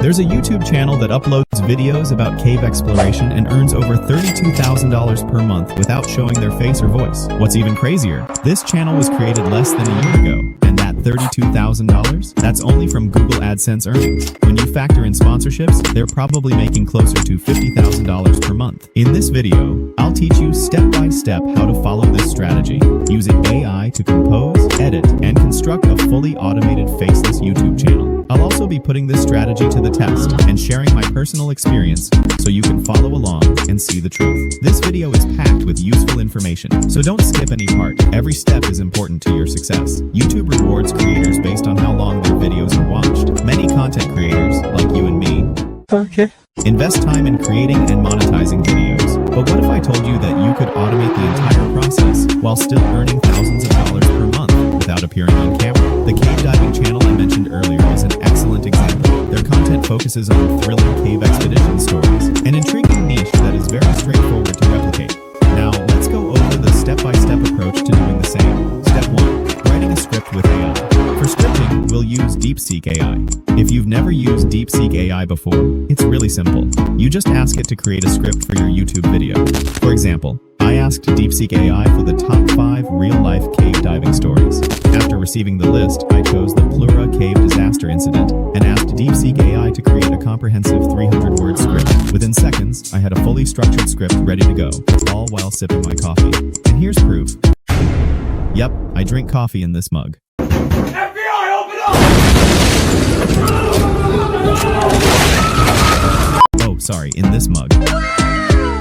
There's a YouTube channel that uploads videos about cave exploration and earns over $32,000 per month without showing their face or voice. What's even crazier, this channel was created less than a year ago, and that $32,000? That's only from Google AdSense earnings. When you factor in sponsorships, they're probably making closer to $50,000 per month. In this video, I'll teach you step by step how to follow this strategy, using AI to compose, edit, and construct a fully automated faceless YouTube channel. I'll also be putting this strategy to the test and sharing my personal experience so you can follow along and see the truth. This video is packed with useful information, so don't skip any part. Every step is important to your success. YouTube rewards creators based on how long their videos are watched. Many content creators, like you and me, invest time in creating and monetizing videos. But what if I told you that you could automate the entire process while still earning thousands of dollars per month without appearing on camera? The cave diving channel I mentioned earlier is an excellent example. Their content focuses on thrilling cave expedition stories, an intriguing niche that is very straightforward to replicate. Now, let's go over the step-by-step approach to doing the same. Step 1. Writing a script with AI. For scripting, we'll use DeepSeek AI. If you've never used DeepSeek AI before, it's really simple. You just ask it to create a script for your YouTube video. For example, I asked DeepSeek AI for the top 5 real-life cave diving stories. After receiving the list, I chose the Plura Cave Disaster Incident and asked DeepSeek AI to create a comprehensive 300-word script. Within seconds, I had a fully structured script ready to go, all while sipping my coffee. And here's proof. Yep, I drink coffee in this mug. FBI, open up! Oh, sorry, in this mug.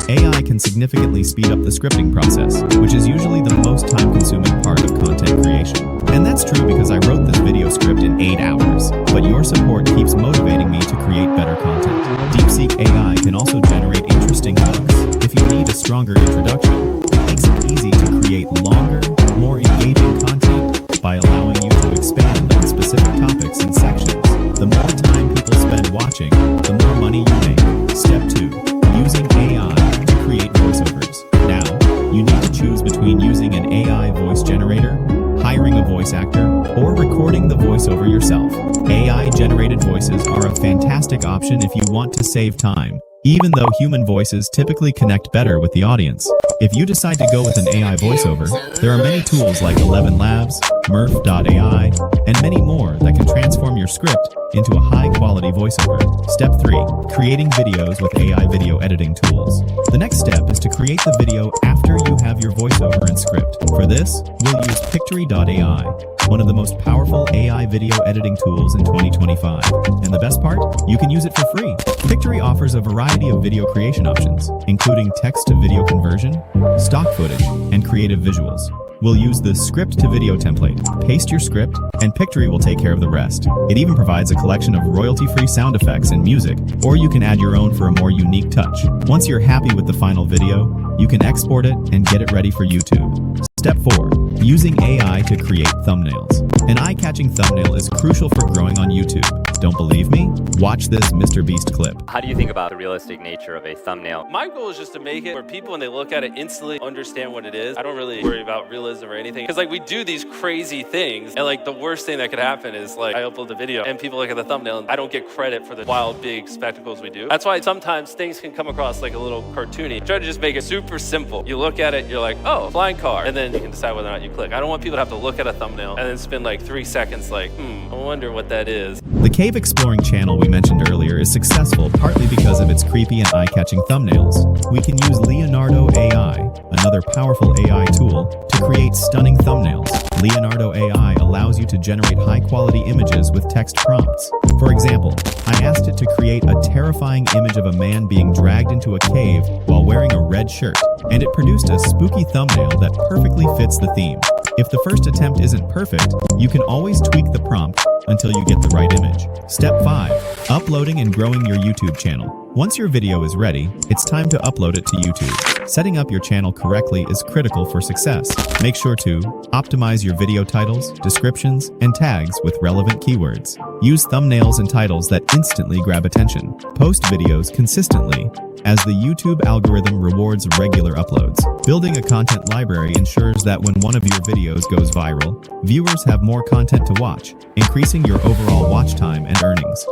AI can significantly speed up the scripting process, which is usually the most time-consuming part of content creation. And that's true because I wrote this video script in 8 hours, but your support keeps motivating me to create better content. DeepSeek AI can also generate interesting hooks. If you need a stronger introduction, it makes it easy to create longer, more engaging content by allowing you to expand on specific topics and sections. The more time people spend watching, the more money you make. Step 2. Using AI to create voiceovers. Now, you need to choose between using an AI voice generator, hiring a voice actor, or recording the voiceover yourself. AI-generated voices are a fantastic option if you want to save time, even though human voices typically connect better with the audience. If you decide to go with an AI voiceover, there are many tools like 11 Labs, Murph.ai, and many more that can transform your script into a high-quality voiceover. Step 3. Creating videos with AI video editing tools. The next step is to create the video after you have your voiceover and script. For this, we'll use Pictory.ai, one of the most powerful AI video editing tools in 2025. And the best part? You can use it for free. Pictory offers a variety of video creation options, including text-to-video conversion, stock footage, and creative visuals. We'll use the script-to-video template. Paste your script, and Pictory will take care of the rest. It even provides a collection of royalty-free sound effects and music, or you can add your own for a more unique touch. Once you're happy with the final video, you can export it and get it ready for YouTube. Step 4. Using AI to create thumbnails. An eye-catching thumbnail is crucial for growing on YouTube. Don't believe me? Watch this Mr. Beast clip. How do you think about the realistic nature of a thumbnail? My goal is just to make it where people, when they look at it, instantly understand what it is. I don't really worry about realism or anything. Because like we do these crazy things, and like the worst thing that could happen is like I upload the video and people look at the thumbnail and I don't get credit for the wild big spectacles we do. That's why sometimes things can come across like a little cartoony. Try to just make it super simple. You look at it, you're like, oh, flying car. And then you can decide whether or not you click. I don't want people to have to look at a thumbnail and then spend like 3 seconds like, I wonder what that is. The cave exploring channel we mentioned earlier is successful partly because of its creepy and eye-catching thumbnails. We can use Leonardo AI, another powerful AI tool, to create stunning thumbnails. Leonardo AI allows you to generate high-quality images with text prompts. For example, I asked it to create a terrifying image of a man being dragged into a cave while wearing a red shirt, and it produced a spooky thumbnail that perfectly fits the theme. If the first attempt isn't perfect, you can always tweak the prompt until you get the right image. Step 5. Uploading and growing your YouTube channel. Once your video is ready, it's time to upload it to YouTube. Setting up your channel correctly is critical for success. Make sure to optimize your video titles, descriptions, and tags with relevant keywords. Use thumbnails and titles that instantly grab attention. Post videos consistently, as the YouTube algorithm rewards regular uploads. Building a content library ensures that when one of your videos goes viral, viewers have more content to watch, increasing your overall watch time and earnings.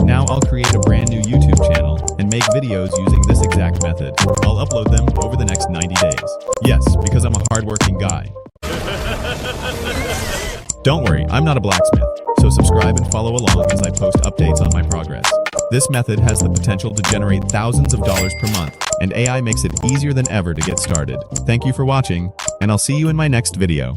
Now I'll create a brand new YouTube channel and make videos using this exact method. I'll upload them over the next 90 days. Yes, because I'm a hardworking guy. Don't worry, I'm not a blacksmith, so subscribe and follow along as I post updates on my progress. This method has the potential to generate thousands of dollars per month, and AI makes it easier than ever to get started. Thank you for watching, and I'll see you in my next video.